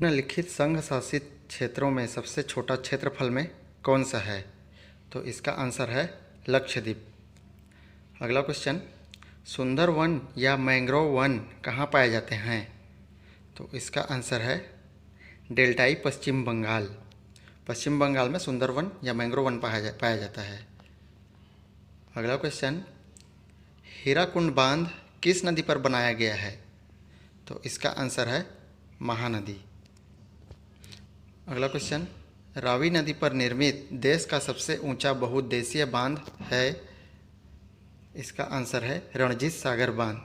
निम्नलिखित संघ शासित क्षेत्रों में सबसे छोटा क्षेत्रफल में कौन सा है? तो इसका आंसर है लक्षद्वीप। अगला क्वेश्चन, सुंदरवन या मैंग्रोव वन कहाँ पाए जाते हैं? तो इसका आंसर है डेल्टाई पश्चिम बंगाल। पश्चिम बंगाल में सुंदरवन या मैंग्रोव वन पाया जाता है। अगला क्वेश्चन, हीराकुंड बांध किस नदी पर बनाया गया है? तो इसका आंसर है महानदी। अगला क्वेश्चन, रावी नदी पर निर्मित देश का सबसे ऊंचा बहुउद्देशीय बांध है? इसका आंसर है रणजीत सागर बांध।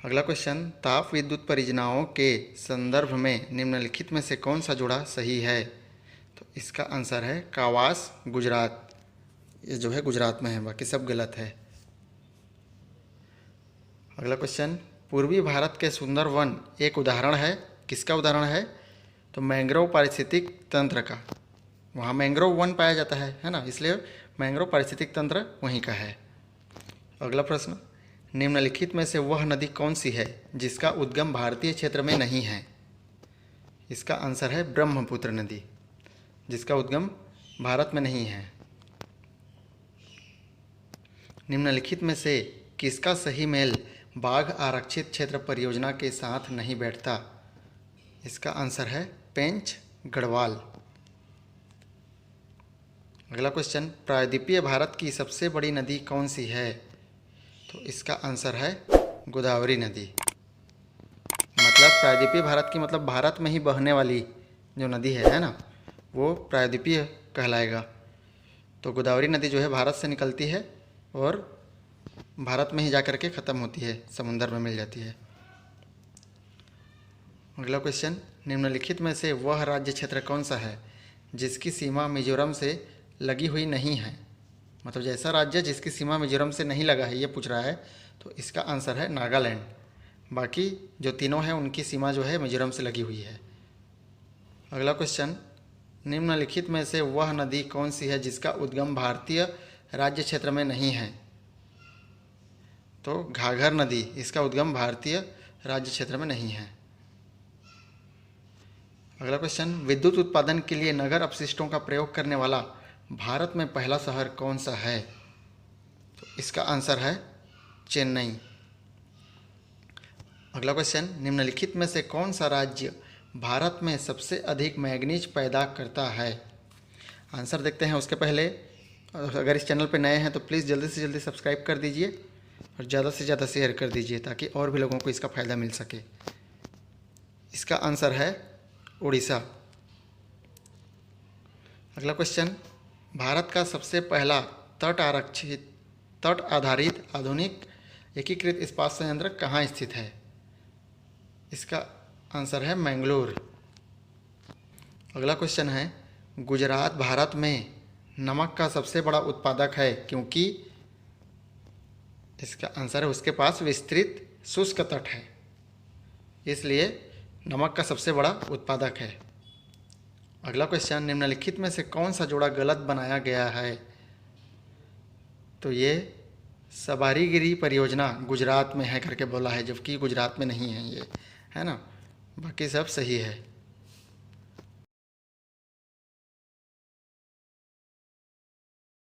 अगला क्वेश्चन, ताप विद्युत परियोजनाओं के संदर्भ में निम्नलिखित में से कौन सा जोड़ा सही है? तो इसका आंसर है कावास, गुजरात। ये जो है गुजरात में है, बाकी सब गलत है। अगला क्वेश्चन, पूर्वी भारत के सुंदरवन एक उदाहरण है, किसका उदाहरण है? तो मैंग्रोव पारिस्थितिक तंत्र का। वहाँ मैंग्रोव वन पाया जाता है ना, इसलिए मैंग्रोव पारिस्थितिक तंत्र वहीं का है। अगला प्रश्न, निम्नलिखित में से वह नदी कौन सी है जिसका उद्गम भारतीय क्षेत्र में नहीं है? इसका आंसर है ब्रह्मपुत्र नदी, जिसका उद्गम भारत में नहीं है। निम्नलिखित में से किसका सही मेल बाघ आरक्षित क्षेत्र परियोजना के साथ नहीं बैठता? इसका आंसर है पेंच गढ़वाल। अगला क्वेश्चन, प्रायद्वीपीय भारत की सबसे बड़ी नदी कौन सी है? तो इसका आंसर है गोदावरी नदी। मतलब प्रायद्वीपीय भारत की मतलब भारत में ही बहने वाली जो नदी है ना, वो प्रायद्वीपीय कहलाएगा। तो गोदावरी नदी जो है भारत से निकलती है और भारत में ही जाकर के ख़त्म होती है, समुंदर में मिल जाती है। अगला क्वेश्चन, निम्नलिखित में से वह राज्य क्षेत्र कौन सा है जिसकी सीमा मिजोरम से लगी हुई नहीं है? मतलब जैसा राज्य जिसकी सीमा मिजोरम से नहीं लगा है, ये पूछ रहा है। तो इसका आंसर है नागालैंड। बाकी जो तीनों हैं उनकी सीमा जो है मिजोरम से लगी हुई है। अगला क्वेश्चन, निम्नलिखित में से वह नदी कौन सी है जिसका उद्गम भारतीय राज्य क्षेत्र में नहीं है? तो घाघर नदी, इसका उद्गम भारतीय राज्य क्षेत्र में नहीं है। अगला क्वेश्चन, विद्युत उत्पादन के लिए नगर अपशिष्टों का प्रयोग करने वाला भारत में पहला शहर कौन सा है? तो इसका आंसर है चेन्नई। अगला क्वेश्चन, निम्नलिखित में से कौन सा राज्य भारत में सबसे अधिक मैंगनीज पैदा करता है? आंसर देखते हैं उसके पहले अगर इस चैनल पर नए हैं तो प्लीज़ जल्दी से जल्दी सब्सक्राइब कर दीजिए और ज़्यादा से ज़्यादा शेयर कर दीजिए ताकि और भी लोगों को इसका फ़ायदा मिल सके। इसका आंसर है उड़ीसा। अगला क्वेश्चन, भारत का सबसे पहला तट आधारित आधुनिक एकीकृत इस्पात संयंत्र कहाँ स्थित है? इसका आंसर है मैंगलोर। अगला क्वेश्चन है, गुजरात भारत में नमक का सबसे बड़ा उत्पादक है क्योंकि? इसका आंसर है उसके पास विस्तृत शुष्क तट है, इसलिए नमक का सबसे बड़ा उत्पादक है। अगला क्वेश्चन, निम्नलिखित में से कौन सा जोड़ा गलत बनाया गया है? तो ये सबारीगिरी परियोजना गुजरात में है करके बोला है, जबकि गुजरात में नहीं है ये, है ना। बाकी सब सही है।